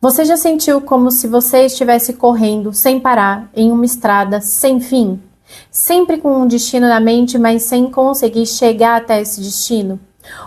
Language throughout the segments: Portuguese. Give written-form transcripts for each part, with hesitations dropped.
Você já sentiu como se você estivesse correndo sem parar em uma estrada sem fim? Sempre com um destino na mente, mas sem conseguir chegar até esse destino?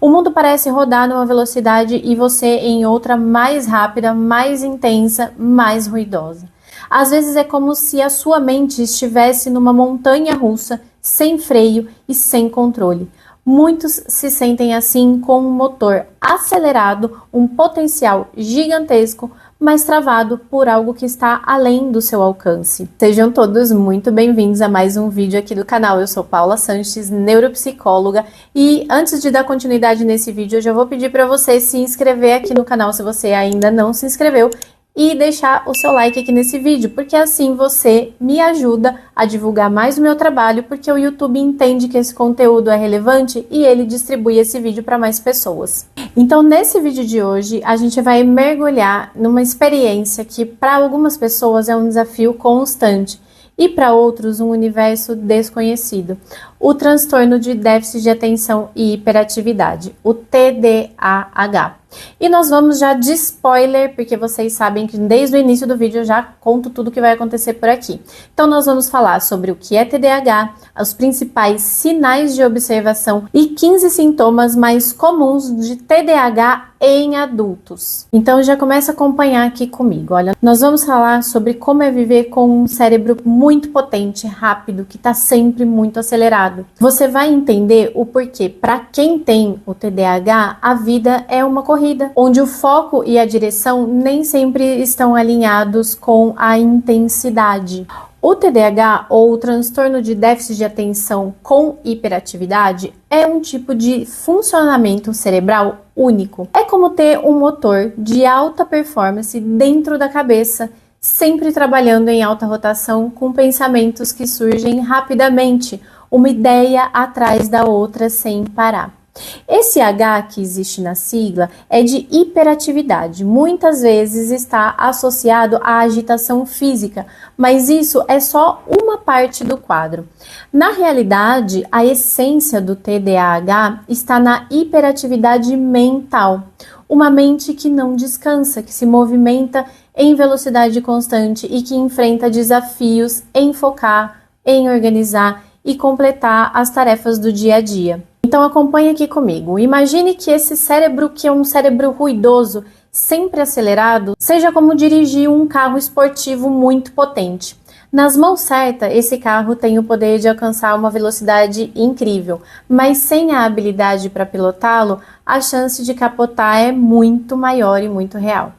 O mundo parece rodar numa velocidade e você em outra mais rápida, mais intensa, mais ruidosa. Às vezes é como se a sua mente estivesse numa montanha russa, sem freio e sem controle. Muitos se sentem assim com um motor acelerado, um potencial gigantesco, mas travado por algo que está além do seu alcance. Sejam todos muito bem-vindos a mais um vídeo aqui do canal. Eu sou Paula Sanches, neuropsicóloga, e antes de dar continuidade nesse vídeo, eu já vou pedir para você se inscrever aqui no canal se você ainda não se inscreveu e deixar o seu like aqui nesse vídeo, porque assim você me ajuda a divulgar mais o meu trabalho, porque o YouTube entende que esse conteúdo é relevante e ele distribui esse vídeo para mais pessoas. Então, nesse vídeo de hoje, a gente vai mergulhar numa experiência que para algumas pessoas é um desafio constante e para outros um universo desconhecido. O transtorno de déficit de atenção e hiperatividade, o TDAH. E nós vamos já de spoiler, porque vocês sabem que desde o início do vídeo eu já conto tudo que vai acontecer por aqui. Então nós vamos falar sobre o que é TDAH, os principais sinais de observação e 15 sintomas mais comuns de TDAH em adultos. Então já começa a acompanhar aqui comigo. Olha, nós vamos falar sobre como é viver com um cérebro muito potente, rápido, que está sempre muito acelerado. Você vai entender o porquê. Para quem tem o TDAH, a vida é uma corrida, onde o foco e a direção nem sempre estão alinhados com a intensidade. O TDAH, ou o transtorno de déficit de atenção com hiperatividade, é um tipo de funcionamento cerebral único. É como ter um motor de alta performance dentro da cabeça, sempre trabalhando em alta rotação com pensamentos que surgem rapidamente, uma ideia atrás da outra sem parar. Esse H que existe na sigla é de hiperatividade, muitas vezes está associado à agitação física, mas isso é só uma parte do quadro. Na realidade, a essência do TDAH está na hiperatividade mental, uma mente que não descansa, que se movimenta em velocidade constante e que enfrenta desafios em focar, em organizar e completar as tarefas do dia a dia. Então acompanhe aqui comigo. Imagine que esse cérebro, que é um cérebro ruidoso, sempre acelerado, seja como dirigir um carro esportivo muito potente. Nas mãos certas, esse carro tem o poder de alcançar uma velocidade incrível, mas sem a habilidade para pilotá-lo, a chance de capotar é muito maior e muito real.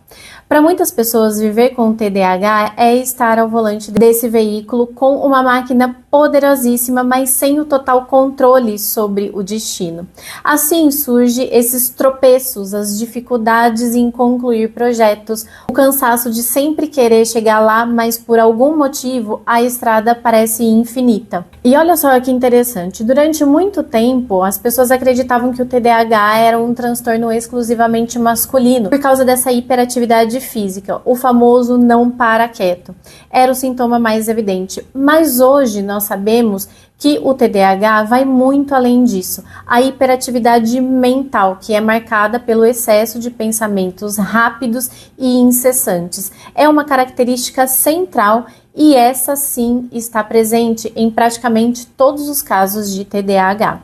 Para muitas pessoas, viver com TDAH é estar ao volante desse veículo com uma máquina poderosíssima, mas sem o total controle sobre o destino. Assim surgem esses tropeços, as dificuldades em concluir projetos, o cansaço de sempre querer chegar lá, mas por algum motivo a estrada parece infinita. E olha só que interessante, durante muito tempo as pessoas acreditavam que o TDAH era um transtorno exclusivamente masculino, por causa dessa hiperatividade física, o famoso não para quieto. Era o sintoma mais evidente, mas hoje nós sabemos que o TDAH vai muito além disso. A hiperatividade mental, que é marcada pelo excesso de pensamentos rápidos e incessantes, é uma característica central e essa sim está presente em praticamente todos os casos de TDAH.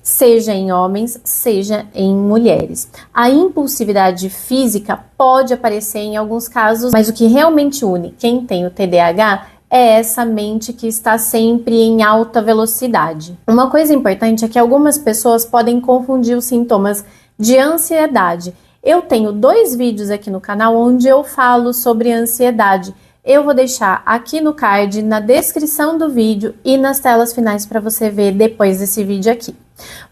Seja em homens, seja em mulheres. A impulsividade física pode aparecer em alguns casos, mas o que realmente une quem tem o TDAH é essa mente que está sempre em alta velocidade. Uma coisa importante é que algumas pessoas podem confundir os sintomas de ansiedade. Eu tenho 2 vídeos aqui no canal onde eu falo sobre ansiedade. Eu vou deixar aqui no card, na descrição do vídeo e nas telas finais para você ver depois desse vídeo aqui.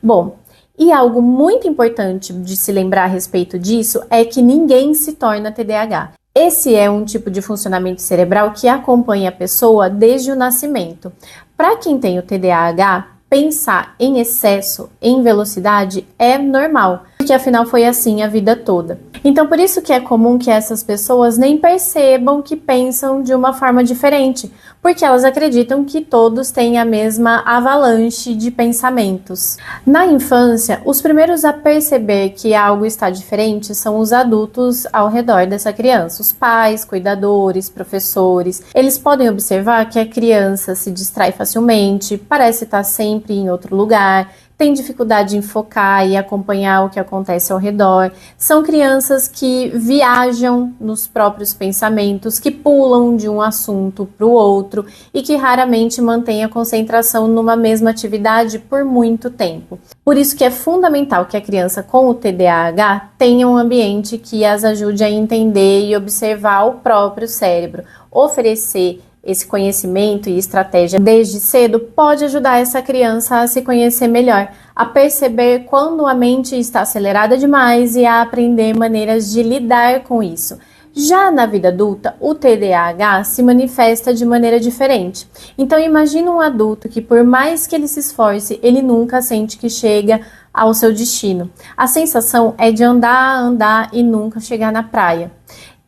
Bom, e algo muito importante de se lembrar a respeito disso é que ninguém se torna TDAH. Esse é um tipo de funcionamento cerebral que acompanha a pessoa desde o nascimento. Para quem tem o TDAH, pensar em excesso, em velocidade, é normal. porque afinal foi assim a vida toda. Então por isso que é comum que essas pessoas nem percebam que pensam de uma forma diferente, porque elas acreditam que todos têm a mesma avalanche de pensamentos. Na infância, os primeiros a perceber que algo está diferente são os adultos ao redor dessa criança, os pais, cuidadores, professores. Eles podem observar que a criança se distrai facilmente, parece estar sempre em outro lugar, tem dificuldade em focar e acompanhar o que acontece ao redor. São crianças que viajam nos próprios pensamentos, que pulam de um assunto para o outro e que raramente mantêm a concentração numa mesma atividade por muito tempo. Por isso que é fundamental que a criança com o TDAH tenha um ambiente que as ajude a entender e observar o próprio cérebro, oferecer esse conhecimento e estratégia desde cedo pode ajudar essa criança a se conhecer melhor, a perceber quando a mente está acelerada demais e a aprender maneiras de lidar com isso. Já na vida adulta, o TDAH se manifesta de maneira diferente. Então imagine um adulto que por mais que ele se esforce, ele nunca sente que chega ao seu destino. A sensação é de andar e nunca chegar na praia.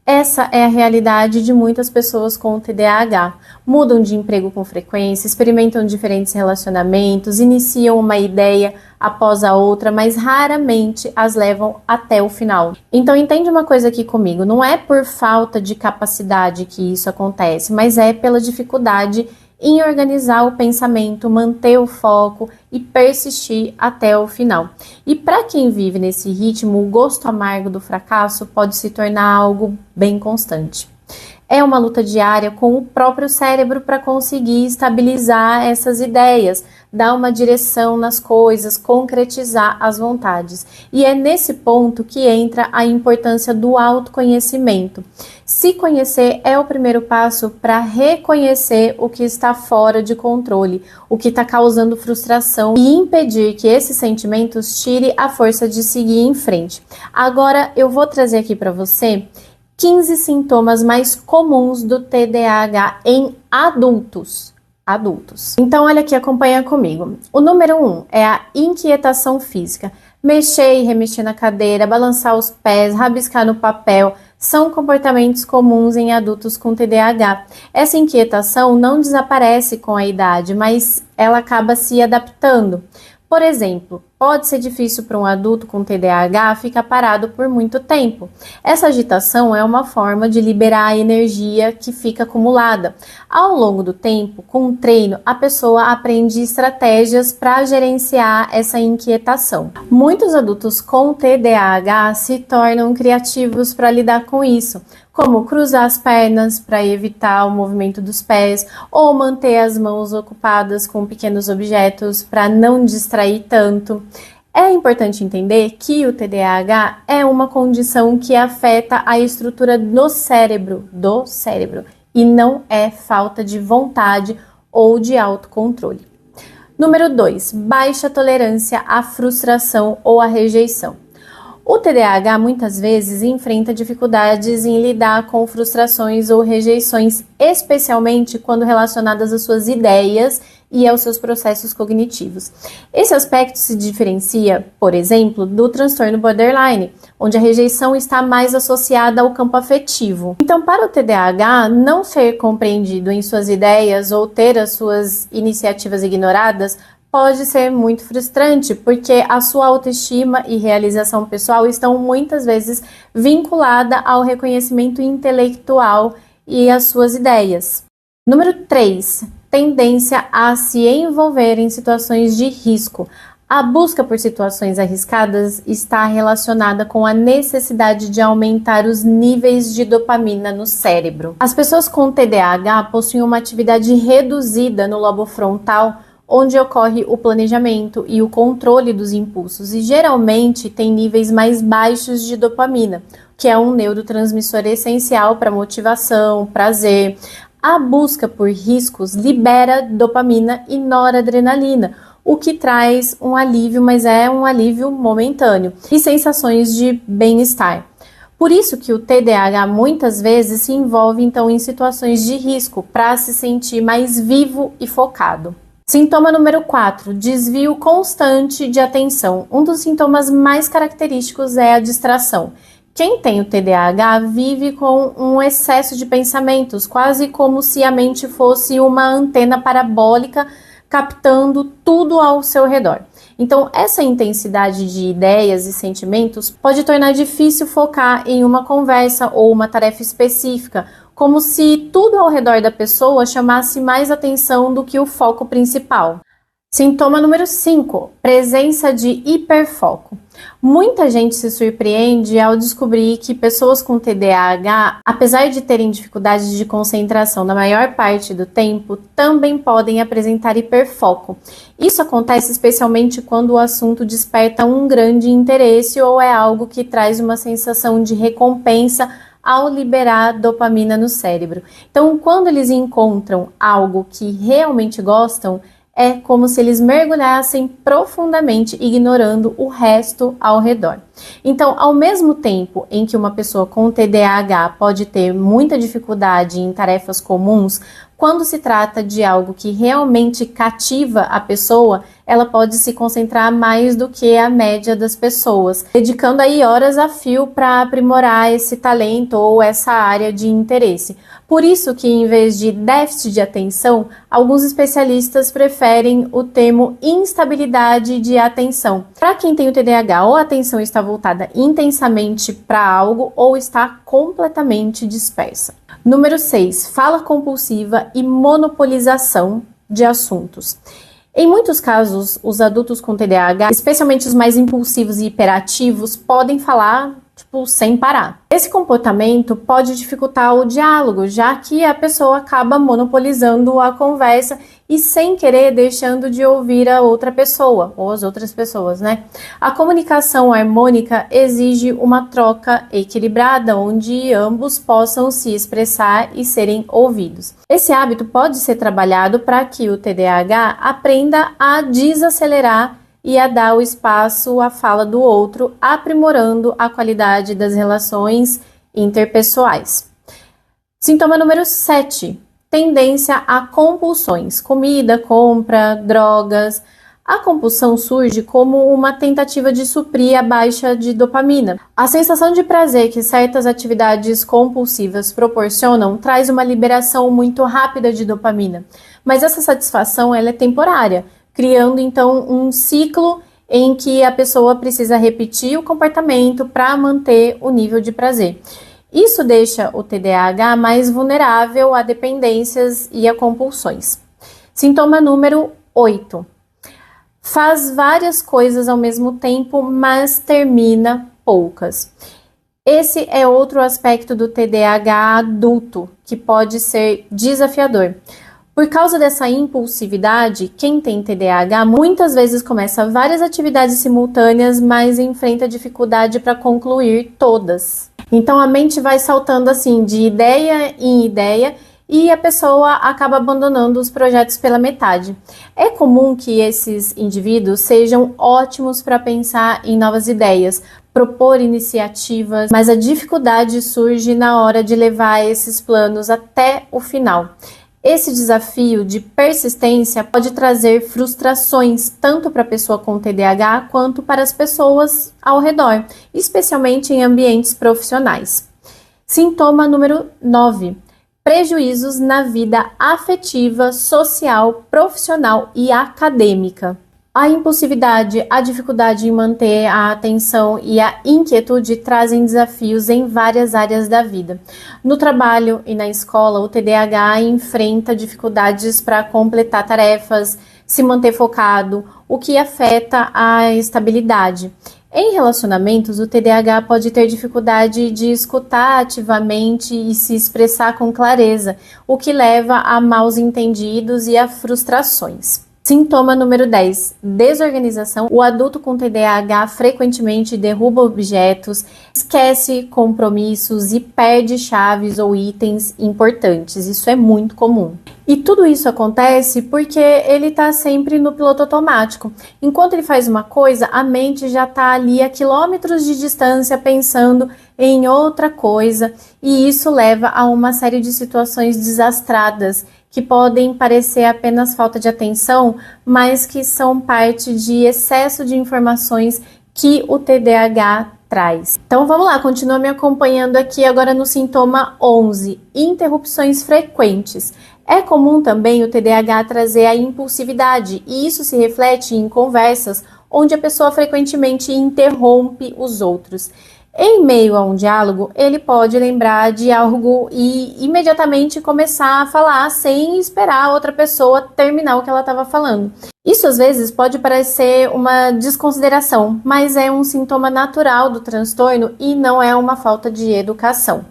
Essa é a realidade de muitas pessoas com TDAH. Mudam de emprego com frequência, experimentam diferentes relacionamentos, iniciam uma ideia após a outra, mas raramente as levam até o final. Então entende uma coisa aqui comigo, não é por falta de capacidade que isso acontece, mas é pela dificuldade em organizar o pensamento, manter o foco e persistir até o final. E para quem vive nesse ritmo, o gosto amargo do fracasso pode se tornar algo bem constante. É uma luta diária com o próprio cérebro para conseguir estabilizar essas ideias, dar uma direção nas coisas, concretizar as vontades. E é nesse ponto que entra a importância do autoconhecimento. Se conhecer é o primeiro passo para reconhecer o que está fora de controle, o que está causando frustração e impedir que esses sentimentos tire a força de seguir em frente. Agora eu vou trazer aqui para você 15 sintomas mais comuns do TDAH em adultos. Então, olha aqui, acompanha comigo. O número 1 é a inquietação física. Mexer e remexer na cadeira, balançar os pés, rabiscar no papel, são comportamentos comuns em adultos com TDAH. Essa inquietação não desaparece com a idade, mas ela acaba se adaptando. Por exemplo, pode ser difícil para um adulto com TDAH ficar parado por muito tempo. Essa agitação é uma forma de liberar a energia que fica acumulada. Ao longo do tempo, com o treino, a pessoa aprende estratégias para gerenciar essa inquietação. Muitos adultos com TDAH se tornam criativos para lidar com isso, como cruzar as pernas para evitar o movimento dos pés ou manter as mãos ocupadas com pequenos objetos para não distrair tanto. É importante entender que o TDAH é uma condição que afeta a estrutura do cérebro, e não é falta de vontade ou de autocontrole. Número 2, baixa tolerância à frustração ou à rejeição. O TDAH muitas vezes enfrenta dificuldades em lidar com frustrações ou rejeições, especialmente quando relacionadas às suas ideias e aos seus processos cognitivos. Esse aspecto se diferencia, por exemplo, do transtorno borderline, onde a rejeição está mais associada ao campo afetivo. Então, para o TDAH, não ser compreendido em suas ideias ou ter as suas iniciativas ignoradas pode ser muito frustrante, porque a sua autoestima e realização pessoal estão muitas vezes vinculadas ao reconhecimento intelectual e às suas ideias. Número 3, tendência a se envolver em situações de risco. A busca por situações arriscadas está relacionada com a necessidade de aumentar os níveis de dopamina no cérebro. As pessoas com TDAH possuem uma atividade reduzida no lobo frontal, onde ocorre o planejamento e o controle dos impulsos, e geralmente tem níveis mais baixos de dopamina, que é um neurotransmissor essencial para motivação, prazer. A busca por riscos libera dopamina e noradrenalina, o que traz um alívio, mas é um alívio momentâneo, e sensações de bem-estar. Por isso que o TDAH muitas vezes se envolve então em situações de risco para se sentir mais vivo e focado. Sintoma número 4, desvio constante de atenção. Um dos sintomas mais característicos é a distração. Quem tem o TDAH vive com um excesso de pensamentos, quase como se a mente fosse uma antena parabólica captando tudo ao seu redor. Então, essa intensidade de ideias e sentimentos pode tornar difícil focar em uma conversa ou uma tarefa específica, como se tudo ao redor da pessoa chamasse mais atenção do que o foco principal. Sintoma número 5, presença de hiperfoco. Muita gente se surpreende ao descobrir que pessoas com TDAH, apesar de terem dificuldades de concentração na maior parte do tempo, também podem apresentar hiperfoco. Isso acontece especialmente quando o assunto desperta um grande interesse ou é algo que traz uma sensação de recompensa ao liberar dopamina no cérebro. Então, quando eles encontram algo que realmente gostam, é como se eles mergulhassem profundamente, ignorando o resto ao redor. Então, ao mesmo tempo em que uma pessoa com TDAH pode ter muita dificuldade em tarefas comuns, quando se trata de algo que realmente cativa a pessoa, ela pode se concentrar mais do que a média das pessoas, dedicando aí horas a fio para aprimorar esse talento ou essa área de interesse. Por isso que, em vez de déficit de atenção, alguns especialistas preferem o termo instabilidade de atenção. Para quem tem o TDAH, ou a atenção está voltada intensamente para algo ou está completamente dispersa. Número 6, fala compulsiva e monopolização de assuntos. Em muitos casos, os adultos com TDAH, especialmente os mais impulsivos e hiperativos, podem falar sem parar. Esse comportamento pode dificultar o diálogo, já que a pessoa acaba monopolizando a conversa e, sem querer, deixando de ouvir a outra pessoa, ou as outras pessoas, né? A comunicação harmônica exige uma troca equilibrada, onde ambos possam se expressar e serem ouvidos. Esse hábito pode ser trabalhado para que o TDAH aprenda a desacelerar e a dar o espaço à fala do outro, aprimorando a qualidade das relações interpessoais. Sintoma número 7, tendência a compulsões, comida, compra, drogas. A compulsão surge como uma tentativa de suprir a baixa de dopamina. A sensação de prazer que certas atividades compulsivas proporcionam traz uma liberação muito rápida de dopamina, mas essa satisfação ela é temporária, criando então um ciclo em que a pessoa precisa repetir o comportamento para manter o nível de prazer. Isso deixa o TDAH mais vulnerável a dependências e a compulsões. Sintoma número 8. Faz várias coisas ao mesmo tempo, mas termina poucas. Esse é outro aspecto do TDAH adulto, que pode ser desafiador. Por causa dessa impulsividade, quem tem TDAH muitas vezes começa várias atividades simultâneas, mas enfrenta dificuldade para concluir todas. Então a mente vai saltando assim de ideia em ideia e a pessoa acaba abandonando os projetos pela metade. É comum que esses indivíduos sejam ótimos para pensar em novas ideias, propor iniciativas, mas a dificuldade surge na hora de levar esses planos até o final. Esse desafio de persistência pode trazer frustrações tanto para a pessoa com TDAH quanto para as pessoas ao redor, especialmente em ambientes profissionais. Sintoma número 9. Prejuízos na vida afetiva, social, profissional e acadêmica. A impulsividade, a dificuldade em manter a atenção e a inquietude trazem desafios em várias áreas da vida. No trabalho e na escola, o TDAH enfrenta dificuldades para completar tarefas, se manter focado, o que afeta a estabilidade. Em relacionamentos, o TDAH pode ter dificuldade de escutar ativamente e se expressar com clareza, o que leva a maus entendidos e a frustrações. Sintoma número 10, desorganização. O adulto com TDAH frequentemente derruba objetos, esquece compromissos e perde chaves ou itens importantes. Isso é muito comum. E tudo isso acontece porque ele está sempre no piloto automático. Enquanto ele faz uma coisa, a mente já está ali a quilômetros de distância pensando em outra coisa, e isso leva a uma série de situações desastradas que podem parecer apenas falta de atenção, mas que são parte de excesso de informações que o TDAH traz. Então vamos lá, continua me acompanhando aqui agora no sintoma 11, interrupções frequentes. É comum também o TDAH trazer a impulsividade, e isso se reflete em conversas onde a pessoa frequentemente interrompe os outros. Em meio a um diálogo, ele pode lembrar de algo e imediatamente começar a falar sem esperar a outra pessoa terminar o que ela estava falando. Isso às vezes pode parecer uma desconsideração, mas é um sintoma natural do transtorno e não é uma falta de educação.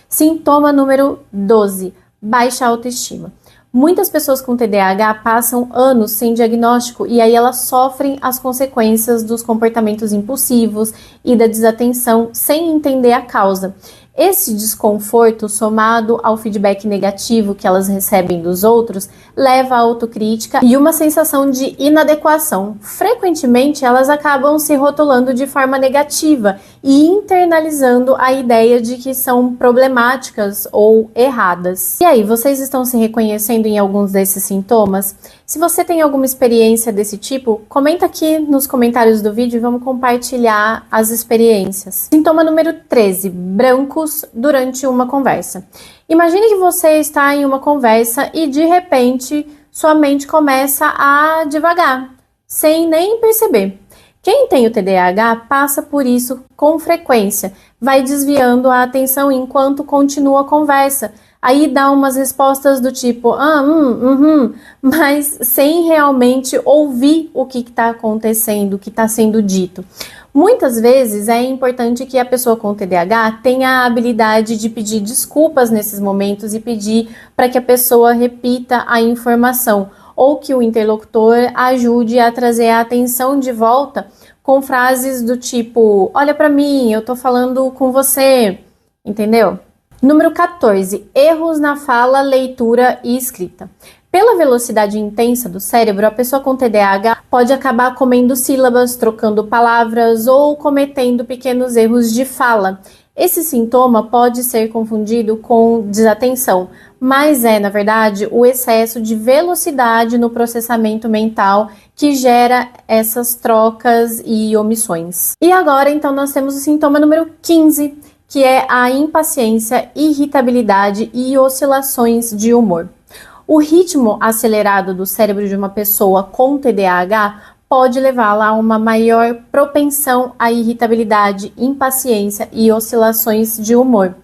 Sintoma número 12, baixa autoestima. Muitas pessoas com TDAH passam anos sem diagnóstico e aí elas sofrem as consequências dos comportamentos impulsivos e da desatenção sem entender a causa. Esse desconforto, somado ao feedback negativo que elas recebem dos outros, leva à autocrítica e uma sensação de inadequação. Frequentemente, elas acabam se rotulando de forma negativa e internalizando a ideia de que são problemáticas ou erradas. E aí, vocês estão se reconhecendo em alguns desses sintomas? Se você tem alguma experiência desse tipo, comenta aqui nos comentários do vídeo e vamos compartilhar as experiências. Sintoma número 13, brancos durante uma conversa. Imagine que você está em uma conversa e de repente sua mente começa a divagar, sem nem perceber. Quem tem o TDAH passa por isso com frequência, vai desviando a atenção enquanto continua a conversa. Aí dá umas respostas do tipo, mas sem realmente ouvir o que está acontecendo, o que está sendo dito. Muitas vezes é importante que a pessoa com TDAH tenha a habilidade de pedir desculpas nesses momentos e pedir para que a pessoa repita a informação, ou que o interlocutor ajude a trazer a atenção de volta com frases do tipo, olha para mim, eu tô falando com você, entendeu? Número 14, erros na fala, leitura e escrita. Pela velocidade intensa do cérebro, a pessoa com TDAH pode acabar comendo sílabas, trocando palavras ou cometendo pequenos erros de fala. Esse sintoma pode ser confundido com desatenção, mas é, na verdade, o excesso de velocidade no processamento mental que gera essas trocas e omissões. E agora, então, nós temos o sintoma número 15, que é a impaciência, irritabilidade e oscilações de humor. O ritmo acelerado do cérebro de uma pessoa com TDAH pode levá-la a uma maior propensão à irritabilidade, impaciência e oscilações de humor.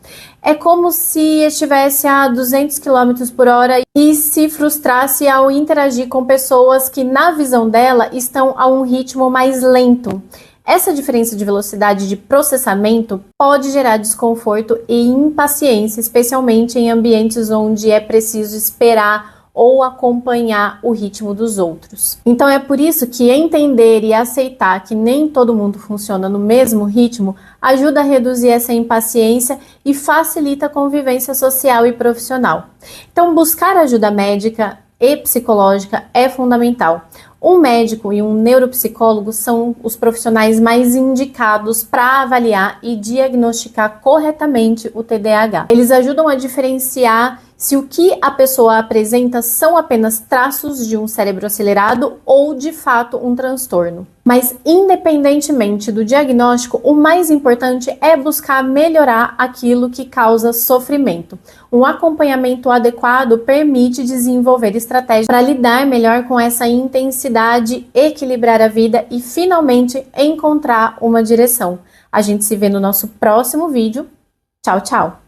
É como se estivesse a 200 km por hora e se frustrasse ao interagir com pessoas que, na visão dela, estão a um ritmo mais lento. Essa diferença de velocidade de processamento pode gerar desconforto e impaciência, especialmente em ambientes onde é preciso esperar ou acompanhar o ritmo dos outros. Então é por isso que entender e aceitar que nem todo mundo funciona no mesmo ritmo ajuda a reduzir essa impaciência e facilita a convivência social e profissional. Então buscar ajuda médica e psicológica é fundamental. Um médico e um neuropsicólogo são os profissionais mais indicados para avaliar e diagnosticar corretamente o TDAH. Eles ajudam a diferenciar se o que a pessoa apresenta são apenas traços de um cérebro acelerado ou, de fato, um transtorno. Mas, independentemente do diagnóstico, o mais importante é buscar melhorar aquilo que causa sofrimento. Um acompanhamento adequado permite desenvolver estratégias para lidar melhor com essa intensidade, equilibrar a vida e, finalmente, encontrar uma direção. A gente se vê no nosso próximo vídeo. Tchau, tchau!